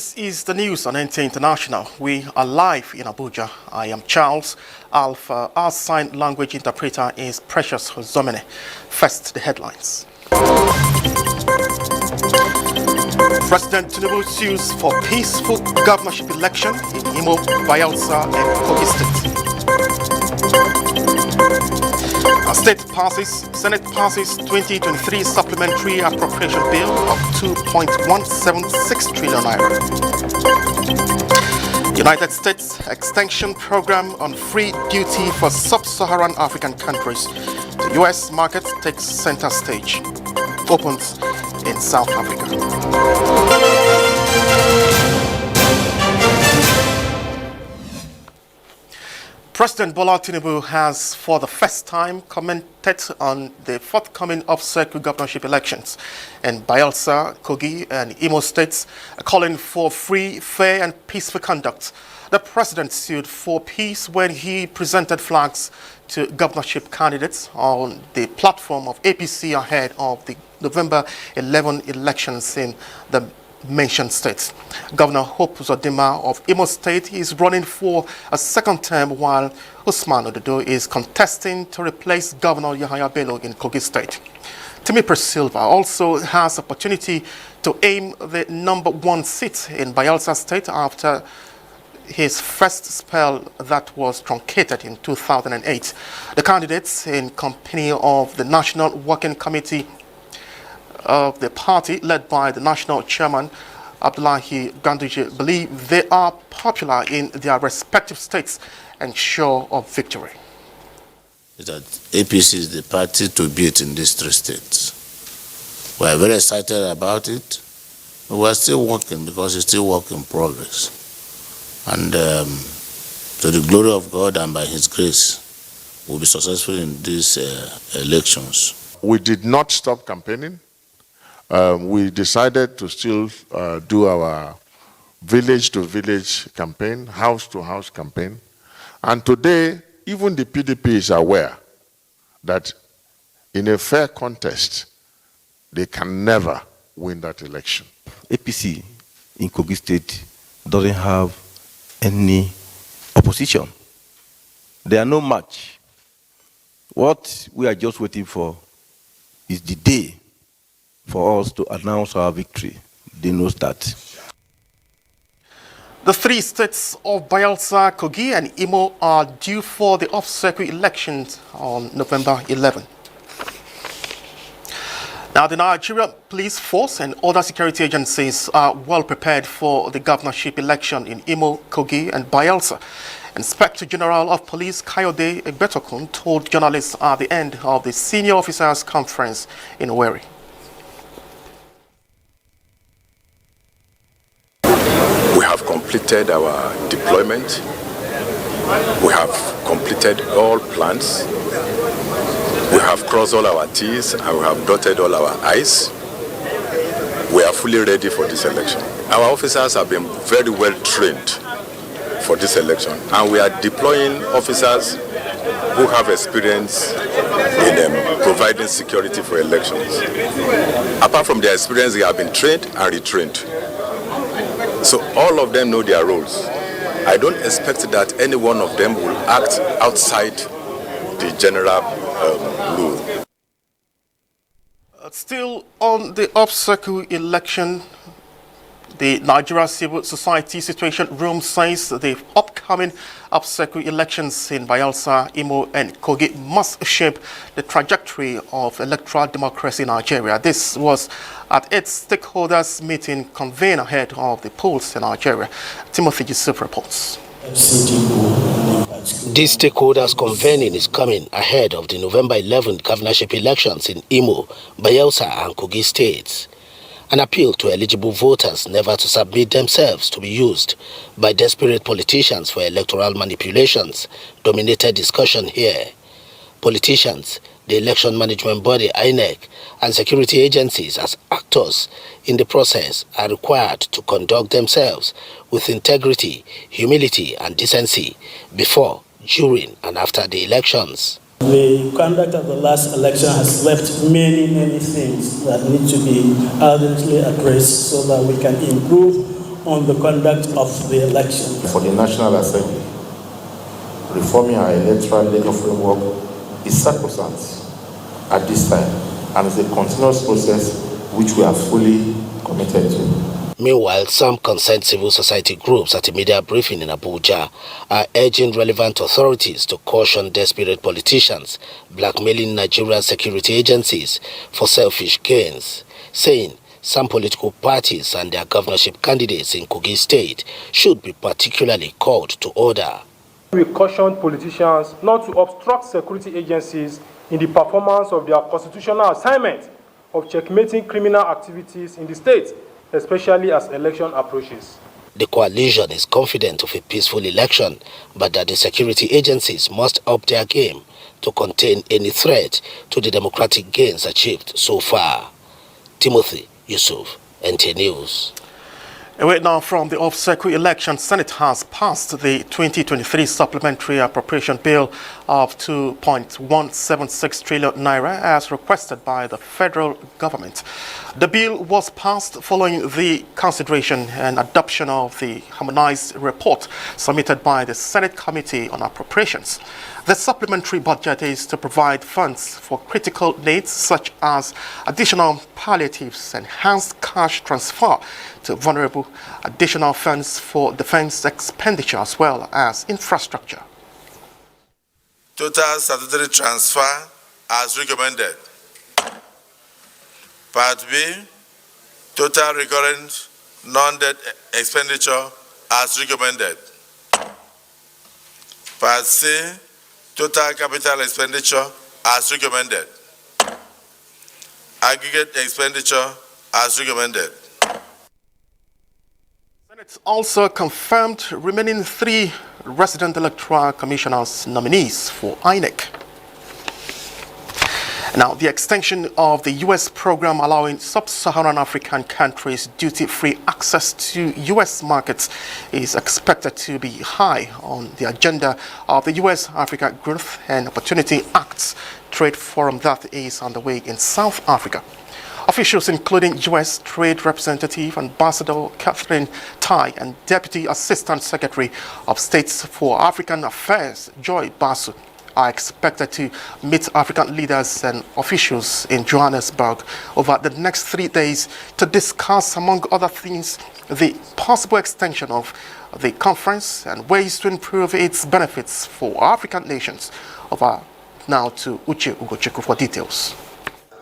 This is the news on NTA International. We are live in Abuja. I am Charles Alpha. Our sign language interpreter is Precious Zomene. First, the headlines. President Tinubu sues for peaceful governorship election in Imo, Bayelsa, and Kogi State. Senate passes 2023 supplementary appropriation bill of 2.176 trillion naira. United States extension program on free duty for sub-Saharan African countries. The U.S. market takes center stage. Opens in South Africa. President Bola Tinubu has, for the first time, commented on the forthcoming off-circuit governorship elections in Bayelsa, Kogi, and Imo states, calling for free, fair, and peaceful conduct. The president sued for peace when he presented flags to governorship candidates on the platform of APC ahead of the November 11 elections in the mentioned states. Governor Hope Uzodinma of Imo State is running for a second term, while Usman Ododo is contesting to replace Governor Yahaya Bello in Kogi State. Timi Silva also has opportunity to aim the #1 seat in Bayelsa State after his first spell that was truncated in 2008. The candidates, in company of the National Working Committee of the party, led by the national chairman, Abdullahi Ganduje, believe they are popular in their respective states and sure of victory. That APC is the party to beat in these 3 states. We are very excited about it. We are still working because it's still work in progress. And to the glory of God and by His grace, we'll be successful in these elections. We did not stop campaigning. We decided to still do our village-to-village campaign, house-to-house campaign. And today, even the PDP is aware that in a fair contest, they can never win that election. APC in Kogi State doesn't have any opposition. They are no match. What we are just waiting for is the day for us to announce our victory. They know that. The 3 states of Bayelsa, Kogi, and Imo are due for the off-circuit elections on November 11. Now, the Nigerian police force and other security agencies are well prepared for the governorship election in Imo, Kogi, and Bayelsa. Inspector General of Police Kayode Egbetokun told journalists at the end of the Senior Officers Conference in Owerri. We have completed our deployment. We have completed all plans. We have crossed all our T's and we have dotted all our I's. We are fully ready for this election. Our officers have been very well trained for this election, and we are deploying officers who have experience in providing security for elections. Apart from their experience, they have been trained and retrained. So all of them know their roles. I don't expect that any one of them will act outside the general rule. Still on the off-circuit election, the Nigeria Civil Society Situation Room says the upcoming off-circuit elections in Bayelsa, Imo, and Kogi must shape the trajectory of electoral democracy in Nigeria. This was at its stakeholders meeting convened ahead of the polls in Nigeria. Timothy Yusuf reports. This stakeholders convening is coming ahead of the November 11th governorship elections in Imo, Bayelsa, and Kogi states. An appeal to eligible voters never to submit themselves to be used by desperate politicians for electoral manipulations dominated discussion here. Politicians, the election management body INEC, and security agencies as actors in the process are required to conduct themselves with integrity, humility, and decency before, during, and after the elections. The conduct of the last election has left many things that need to be urgently addressed so that we can improve on the conduct of the election. For the National Assembly, reforming our electoral legal framework is sacrosanct at this time and is a continuous process which we are fully committed to. Meanwhile, some concerned civil society groups at a media briefing in Abuja are urging relevant authorities to caution desperate politicians blackmailing Nigerian security agencies for selfish gains, saying some political parties and their governorship candidates in Kogi State should be particularly called to order. We caution politicians not to obstruct security agencies in the performance of their constitutional assignment of checkmating criminal activities in the state, especially as election approaches. The coalition is confident of a peaceful election, but that the security agencies must up their game to contain any threat to the democratic gains achieved so far. Timothy Yusuf, NTA News. Away now from the off-circuit election, Senate has passed the 2023 Supplementary Appropriation Bill of 2.176 trillion naira as requested by the federal government. The bill was passed following the consideration and adoption of the harmonized report submitted by the Senate Committee on Appropriations. The supplementary budget is to provide funds for critical needs such as additional palliatives, enhanced cash transfer to vulnerable, additional funds for defense expenditure as well as infrastructure. Total statutory transfer as recommended. Part B, total recurrent non-debt expenditure as recommended. Part C, total capital expenditure as recommended. Aggregate expenditure as recommended. Senate also confirmed remaining 3 resident electoral commissioners nominees for INEC. Now, the extension of the U.S. program allowing sub-Saharan African countries duty-free access to U.S. markets is expected to be high on the agenda of the U.S.-Africa Growth and Opportunity Act's trade forum that is underway in South Africa. Officials including U.S. Trade Representative Ambassador Catherine Tai and Deputy Assistant Secretary of State for African Affairs Joy Basu are expected to meet African leaders and officials in Johannesburg over the next 3 days to discuss, among other things, the possible extension of the conference and ways to improve its benefits for African nations. Over now to Uche Ugochukwu for details.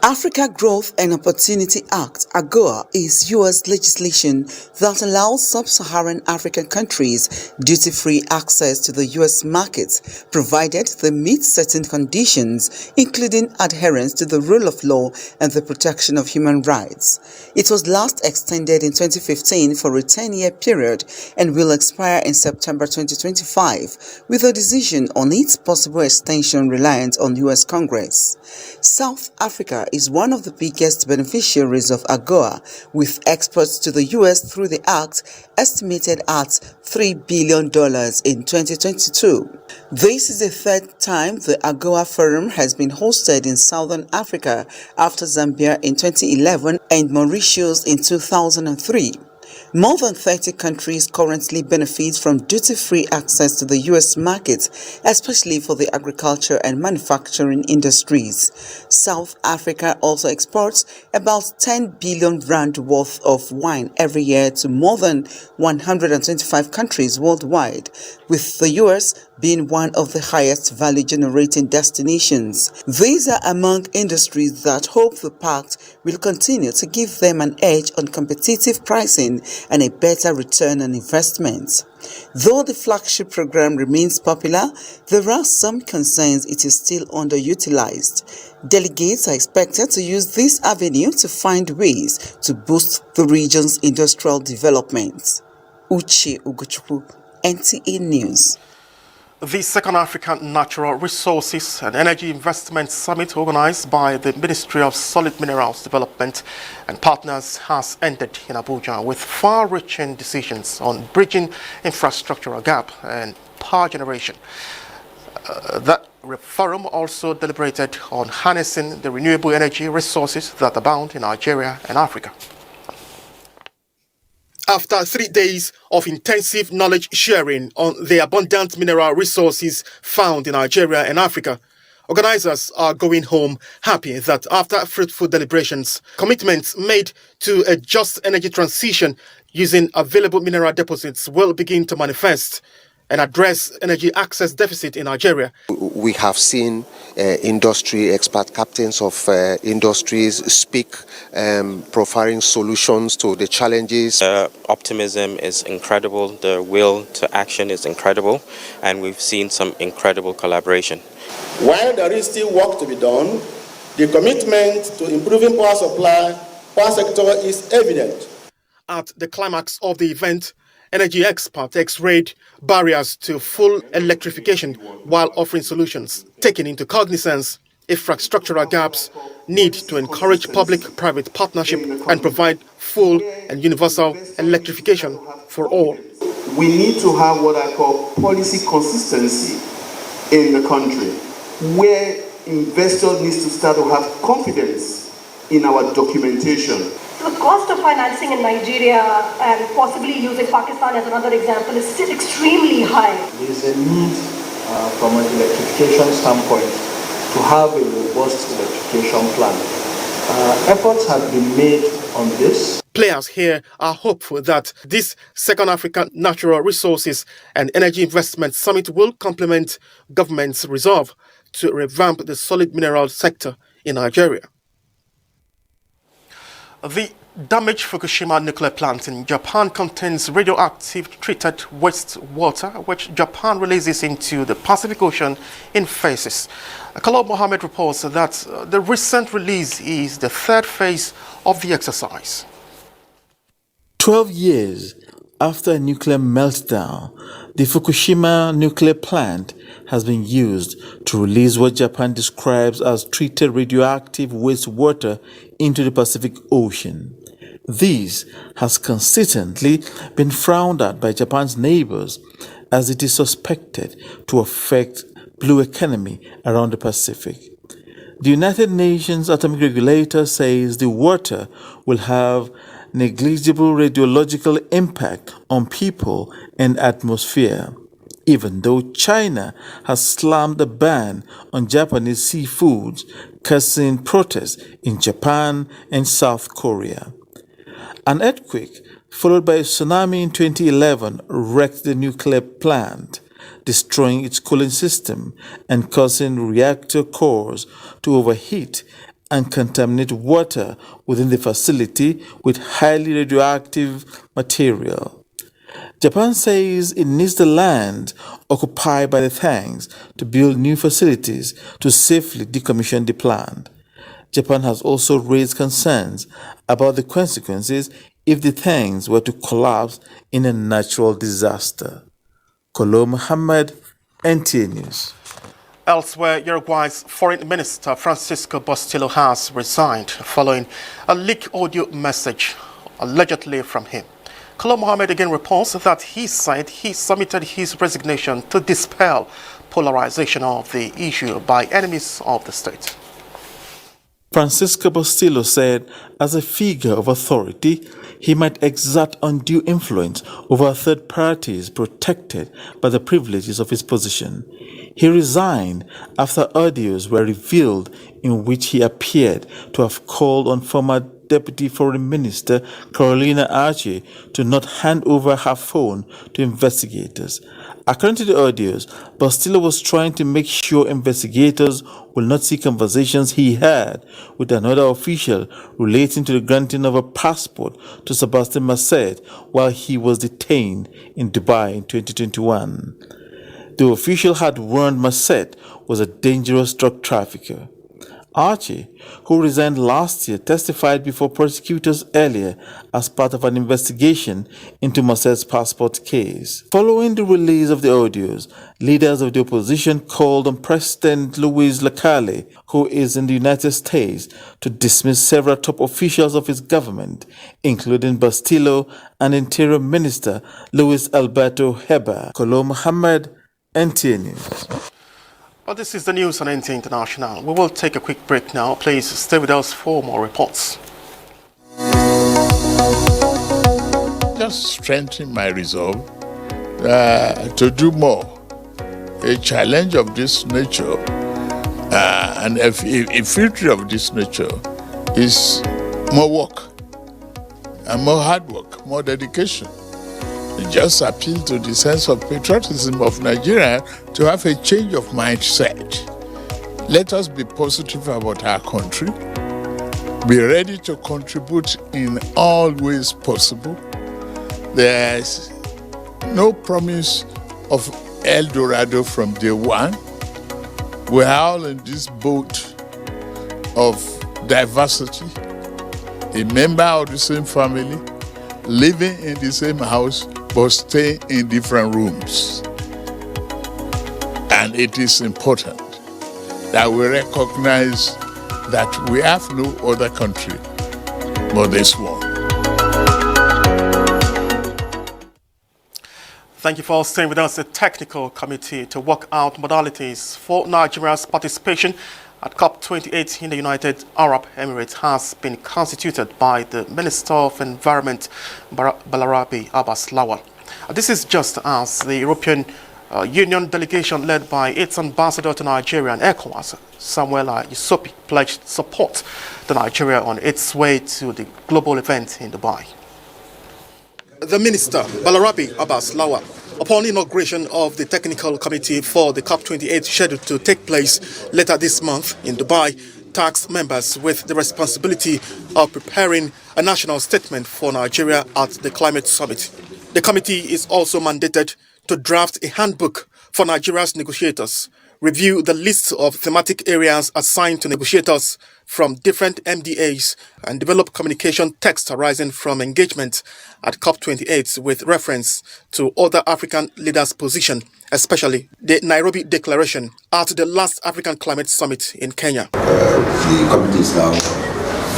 Africa Growth and Opportunity Act, AGOA, is U.S. legislation that allows sub-Saharan African countries duty-free access to the U.S. markets, provided they meet certain conditions, including adherence to the rule of law and the protection of human rights. It was last extended in 2015 for a 10-year period and will expire in September 2025, with a decision on its possible extension reliant on U.S. Congress. South Africa is one of the biggest beneficiaries of AGOA, with exports to the U.S. through the Act estimated at $3 billion in 2022. This is the third time the AGOA Forum has been hosted in Southern Africa after Zambia in 2011 and Mauritius in 2003. More than 30 countries currently benefit from duty-free access to the U.S. market, especially for the agriculture and manufacturing industries. South Africa also exports about 10 billion rand worth of wine every year to more than 125 countries worldwide, with the U.S. being one of the highest value-generating destinations. These are among industries that hope the pact will continue to give them an edge on competitive pricing and a better return on investment. Though the flagship program remains popular, there are some concerns it is still underutilized. Delegates are expected to use this avenue to find ways to boost the region's industrial development. Uche Ugochukwu, NTA News. The Second African Natural Resources and Energy Investment Summit, organized by the Ministry of Solid Minerals Development and partners, has ended in Abuja with far-reaching decisions on bridging infrastructural gap and power generation. That forum also deliberated on harnessing the renewable energy resources that abound in Nigeria and Africa. After 3 days of intensive knowledge sharing on the abundant mineral resources found in Nigeria and Africa, organizers are going home happy that after fruitful deliberations, commitments made to a just energy transition using available mineral deposits will begin to manifest and address energy access deficit in Nigeria. We have seen industry expert captains of industries speak, providing solutions to the challenges. Optimism is incredible, the will to action is incredible, and we've seen some incredible collaboration. While there is still work to be done, the commitment to improving power sector is evident. At the climax of the event, energy experts x-rayed barriers to full electrification while offering solutions, taking into cognizance infrastructural gaps, need to encourage public-private partnership and provide full and universal electrification for all. We need to have what I call policy consistency in the country, where investors need to start to have confidence in our documentation. The cost of financing in Nigeria and possibly using Pakistan as another example is still extremely high. There is a need from an electrification standpoint to have a robust electrification plan. Efforts have been made on this. Players here are hopeful that this Second African Natural Resources and Energy Investment Summit will complement government's resolve to revamp the solid mineral sector in Nigeria. The damaged Fukushima nuclear plant in Japan contains radioactive treated wastewater, which Japan releases into the Pacific Ocean in phases. Khalid Mohammed reports that the recent release is the third phase of the exercise. 12 years after a nuclear meltdown, the Fukushima nuclear plant has been used to release what Japan describes as treated radioactive wastewater into the Pacific Ocean. This has consistently been frowned at by Japan's neighbors as it is suspected to affect blue economy around the Pacific. The United Nations Atomic Regulator says the water will have negligible radiological impact on people and atmosphere, even though China has slammed a ban on Japanese seafoods, causing protests in Japan and South Korea. An earthquake, followed by a tsunami in 2011, wrecked the nuclear plant, destroying its cooling system and causing reactor cores to overheat and contaminate water within the facility with highly radioactive material. Japan says it needs the land occupied by the tanks to build new facilities to safely decommission the plant. Japan has also raised concerns about the consequences if the tanks were to collapse in a natural disaster. Khalid Mohammed, NTA News. Elsewhere, Uruguay's Foreign Minister Francisco Bustillo has resigned following a leaked audio message allegedly from him. Khalid Mohammed again reports that he said he submitted his resignation to dispel polarization of the issue by enemies of the state. Francisco Bustillo said, as a figure of authority, he might exert undue influence over third parties protected by the privileges of his position. He resigned after audios were revealed in which he appeared to have called on former Deputy Foreign Minister Carolina Archie to not hand over her phone to investigators. According to the audios, Bustillo was trying to make sure investigators will not see conversations he had with another official relating to the granting of a passport to Sebastian Masset while he was detained in Dubai in 2021. The official had warned Masset was a dangerous drug trafficker. Archie, who resigned last year, testified before prosecutors earlier as part of an investigation into Masset's passport case. Following the release of the audios, leaders of the opposition called on President Luis Lacalle, who is in the United States, to dismiss several top officials of his government, including Bustillo and Interior Minister Luis Alberto Heber. Khalid Mohammed, NTA News. Well, this is the news on NTA International. We will take a quick break now. Please stay with us for more reports. just strengthened my resolve to do more. A challenge of this nature and a future of this nature is more work and more hard work, more dedication. It just appeals to the sense of patriotism of Nigeria to have a change of mindset. Let us be positive about our country, be ready to contribute in all ways possible. There's no promise of El Dorado from day one. We're all in this boat of diversity, a member of the same family, living in the same house, but staying in different rooms. And it is important that we recognize that we have no other country but this one. Thank you for staying with us. The technical committee to work out modalities for Nigeria's participation at COP28 in the United Arab Emirates has been constituted by the Minister of Environment, Balarabe Abbas Lawal. This is just as the European Union delegation led by its ambassador to Nigeria and ECOWAS, Samuel Yusopi, pledged support to Nigeria on its way to the global event in Dubai. The Minister, Balarabe Abbas Lawal, upon inauguration of the technical committee for the COP28 scheduled to take place later this month in Dubai, tasked members with the responsibility of preparing a national statement for Nigeria at the climate summit. The committee is also mandated to draft a handbook for Nigeria's negotiators, review the list of thematic areas assigned to negotiators from different NDAs, and develop communication text arising from engagement at COP28 with reference to other African leaders' position, especially the Nairobi Declaration at the last African Climate Summit in Kenya. The committee is now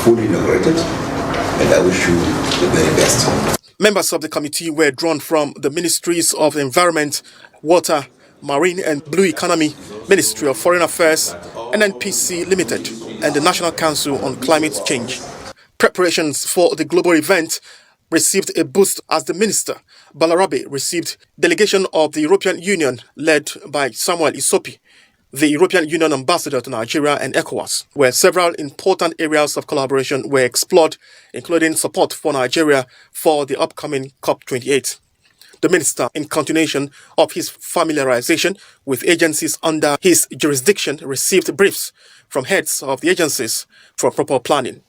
fully inaugurated, and I wish you the very best. Members of the committee were drawn from the Ministries of Environment, Water, Marine and Blue Economy, Ministry of Foreign Affairs, NNPC Limited, and the National Council on Climate Change. Preparations for the global event received a boost as the Minister, Balarabe, received delegation of the European Union led by Samuel Yusopi, the European Union ambassador to Nigeria and ECOWAS, where several important areas of collaboration were explored, including support for Nigeria for the upcoming COP28. The minister, in continuation of his familiarization with agencies under his jurisdiction, received briefs from heads of the agencies for proper planning.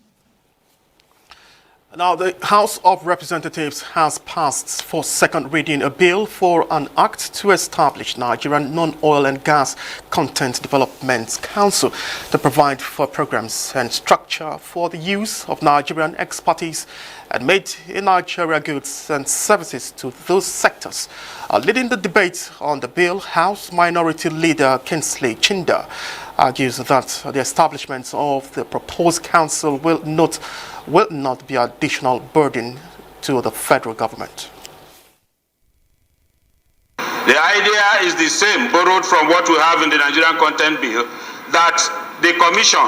Now, the House of Representatives has passed for second reading a bill for an act to establish Nigerian Non-Oil and Gas Content Development Council to provide for programs and structure for the use of Nigerian expertise and made in Nigeria goods and services to those sectors. Leading the debate on the bill, House Minority Leader Kingsley Chinda argues that the establishment of the proposed council will not be an additional burden to the federal government. The idea is the same, borrowed from what we have in the Nigerian Content Bill, that the Commission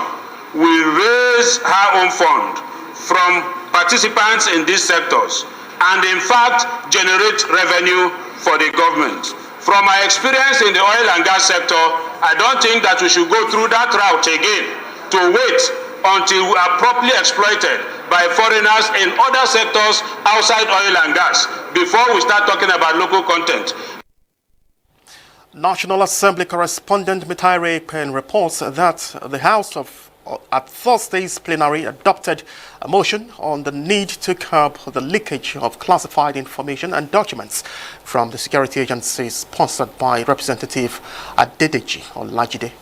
will raise her own fund from participants in these sectors and in fact generate revenue for the government. From my experience in the oil and gas sector, I don't think that we should go through that route again to wait until we are properly exploited by foreigners in other sectors outside oil and gas before we start talking about local content. National Assembly correspondent Mitaire Pen reports that the House at Thursday's plenary adopted a motion on the need to curb the leakage of classified information and documents from the security agencies sponsored by Representative Adedeji Olajide.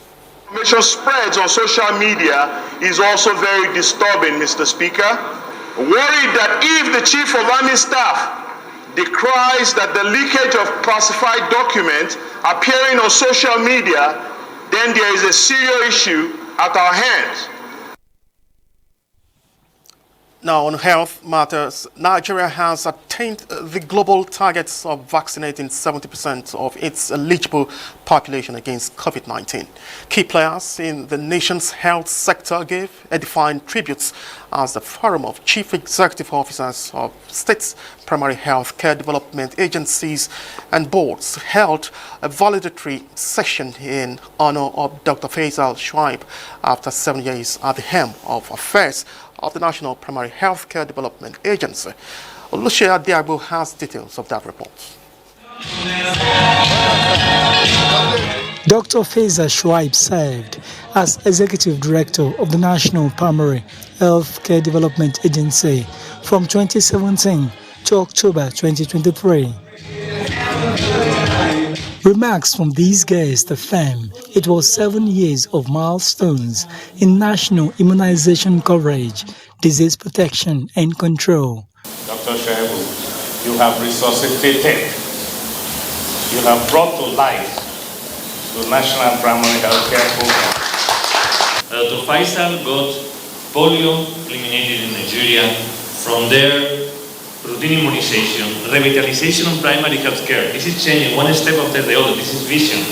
Information spreads on social media is also very disturbing, Mr. Speaker. Worried that if the Chief of Army Staff decries that the leakage of classified documents appearing on social media, then there is a serious issue at our hands. Now, on health matters, Nigeria has attained the global targets of vaccinating 70% of its eligible population against COVID-19. Key players in the nation's health sector gave edifying tributes as the Forum of Chief Executive Officers of states' primary health care development agencies and boards held a valedictory session in honor of Dr. Faisal Shuaib after 7 years at the helm of affairs of the National Primary Healthcare Development Agency. Olusegun Diagbo has details of that report. Dr. Faisal Shuaib served as Executive Director of the National Primary Healthcare Development Agency from 2017 to October 2023. Remarks from these guests affirm it was 7 years of milestones in national immunization coverage, disease protection and control. Dr. Shuaib, you have resuscitated, you have brought to life the National Primary Healthcare Program. Dr. Faisal got polio eliminated in Nigeria. From there, routine immunization, revitalization of primary health care. This is changing one step after the other. This is vision.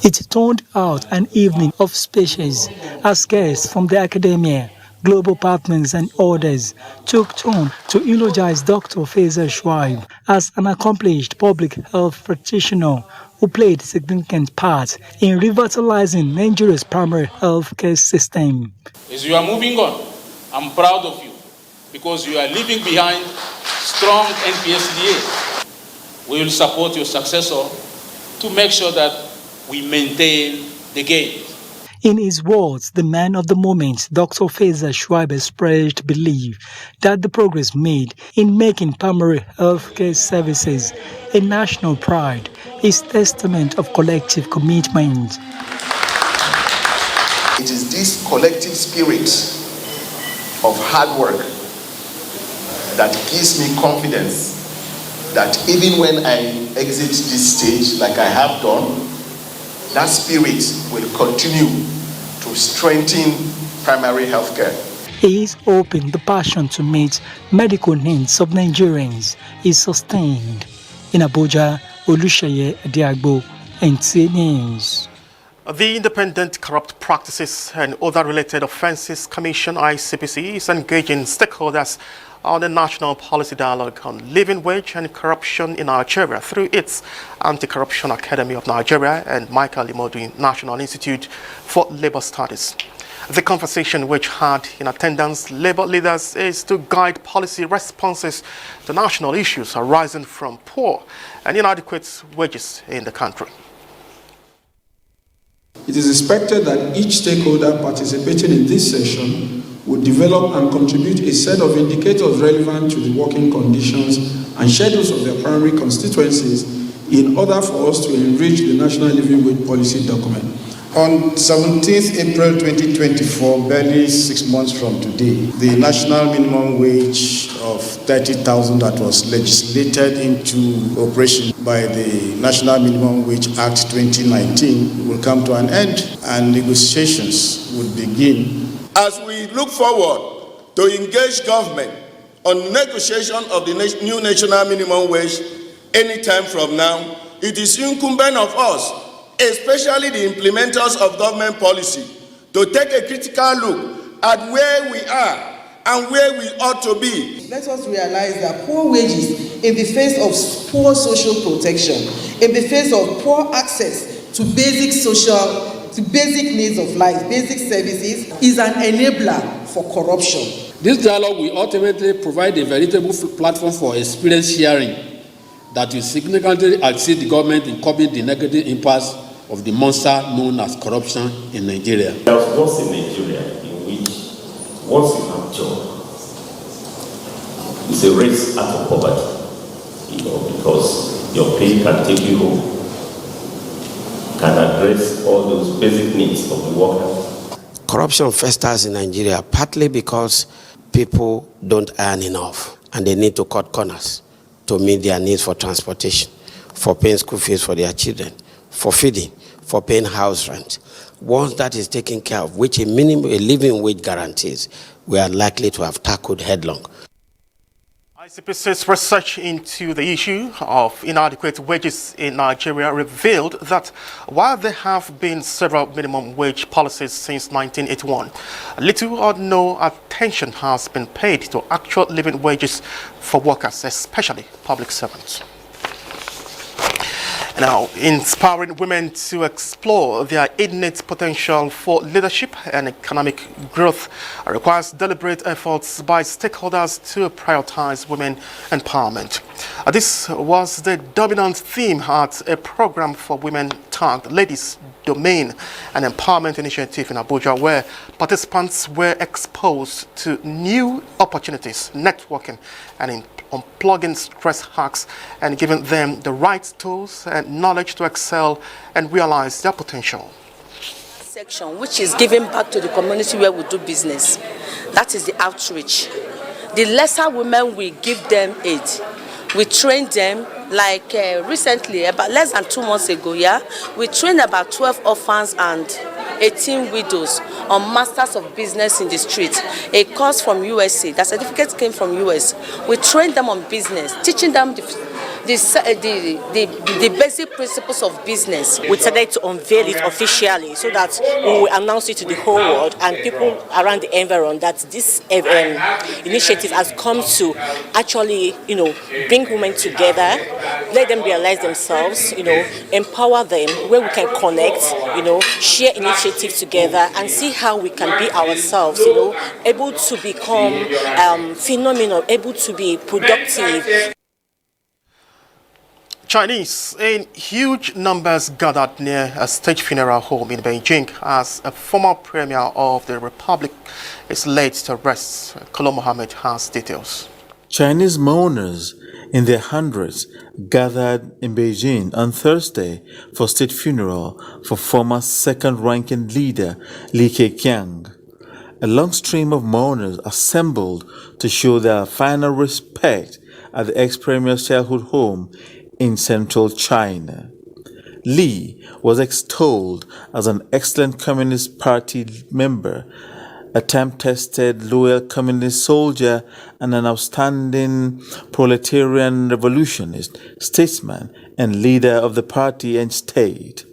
It turned out an evening of speeches as guests from the academia, global partners and others took turn to eulogize Dr. Faisal Shuaib as an accomplished public health practitioner who played a significant part in revitalizing Nigeria's primary health care system. As you are moving on, I'm proud of you because you are leaving behind strong NPSDA. We will support your successor to make sure that we maintain the gain. In his words, the man of the moment, Dr. Faisal Shuaib expressed belief that the progress made in making primary healthcare services a national pride is testament of collective commitment. It is this collective spirit of hard work that gives me confidence that even when I exit this stage like I have done, that spirit will continue to strengthen primary health care. He is hoping the passion to meet medical needs of Nigerians is sustained. In Abuja, Olusegun Diagbo, NTA News. The Independent Corrupt Practices and Other Related Offences Commission, ICPC, is engaging stakeholders on the National Policy Dialogue on Living Wage and Corruption in Nigeria through its Anti-Corruption Academy of Nigeria and Michael Imodu National Institute for Labour Studies. The conversation, which had in attendance labour leaders, is to guide policy responses to national issues arising from poor and inadequate wages in the country. It is expected that each stakeholder participating in this session will develop and contribute a set of indicators relevant to the working conditions and schedules of their primary constituencies in order for us to enrich the National Living Wage Policy document. On 17th April 2024, barely 6 months from today, the national minimum wage of 30,000 that was legislated into operation by the National Minimum Wage Act 2019 will come to an end and negotiations would begin. As we look forward to engage government on negotiation of the new national minimum wage anytime from now, it is incumbent of us, especially the implementers of government policy, to take a critical look at where we are and where we ought to be. Let us realize that poor wages in the face of poor social protection, in the face of poor access to basic needs of life, basic services, is an enabler for corruption. This dialogue will ultimately provide a veritable platform for experience sharing that will significantly assist the government in curbing the negative impacts of the monster known as corruption in Nigeria. There was once in Nigeria in which once you have a job, it's a race out of poverty, because your pay can take you home, can address all those basic needs of the worker. Corruption festers in Nigeria partly because people don't earn enough and they need to cut corners to meet their needs for transportation, for paying school fees for their children, for feeding, for paying house rent. Once that is taken care of, which a living wage guarantees, we are likely to have tackled headlong. ICPC's research into the issue of inadequate wages in Nigeria revealed that while there have been several minimum wage policies since 1981, little or no attention has been paid to actual living wages for workers, especially public servants. Now, inspiring women to explore their innate potential for leadership and economic growth requires deliberate efforts by stakeholders to prioritize women empowerment. This was the dominant theme at a program for women tagged Ladies Domain, an empowerment initiative in Abuja, where participants were exposed to new opportunities, networking, and unplugging stress hacks, and giving them the right tools and knowledge to excel and realize their potential. Section which is giving back to the community where we do business. That is the outreach. The lesser women, we give them aid. We train them, like recently, about less than 2 months ago, we trained about 12 orphans and 18 widows on Masters of Business in the Street, a course from USA. That certificate came from US. We trained them on business, teaching them the basic principles of business. We decided to unveil it officially so that we will announce it to the whole world and people around the environment that this initiative has come to actually, bring women together, let them realize themselves, empower them, where we can connect, share initiatives together and see how we can be ourselves, able to become phenomenal, able to be productive. Chinese in huge numbers gathered near a state funeral home in Beijing as a former premier of the republic is laid to rest. Kolo Mohammed has details. Chinese mourners in their hundreds gathered in Beijing on Thursday for state funeral for former second-ranking leader Li Keqiang. A long stream of mourners assembled to show their final respect at the ex-premier's childhood home in central China. Li was extolled as an excellent Communist Party member, a time-tested loyal communist soldier, and an outstanding proletarian revolutionist, statesman, and leader of the party and state.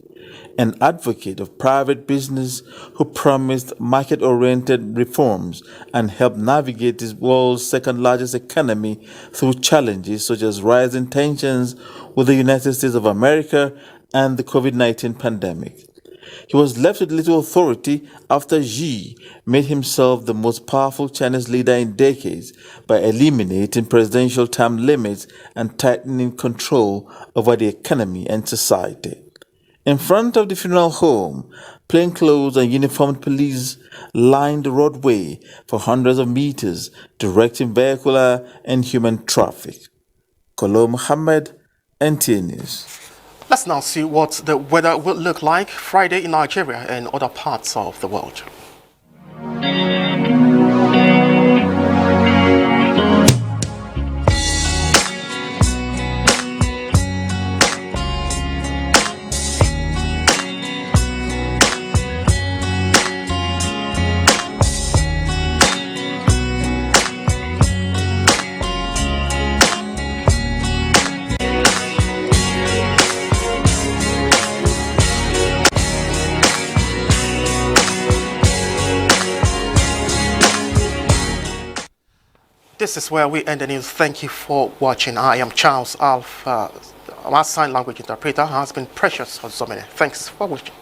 An advocate of private business who promised market-oriented reforms and helped navigate the world's second-largest economy through challenges such as rising tensions with the United States of America and the COVID-19 pandemic. He was left with little authority after Xi made himself the most powerful Chinese leader in decades by eliminating presidential term limits and tightening control over the economy and society. In front of the funeral home, plainclothes and uniformed police lined the roadway for hundreds of meters, directing vehicular and human traffic. Kolo Mohammed, NTA News. Let's now see what the weather will look like Friday in Nigeria and other parts of the world. This is where we end the news. Thank you for watching. I am Charles Alf. Our sign language interpreter has been Precious Ozomene. Thanks for watching.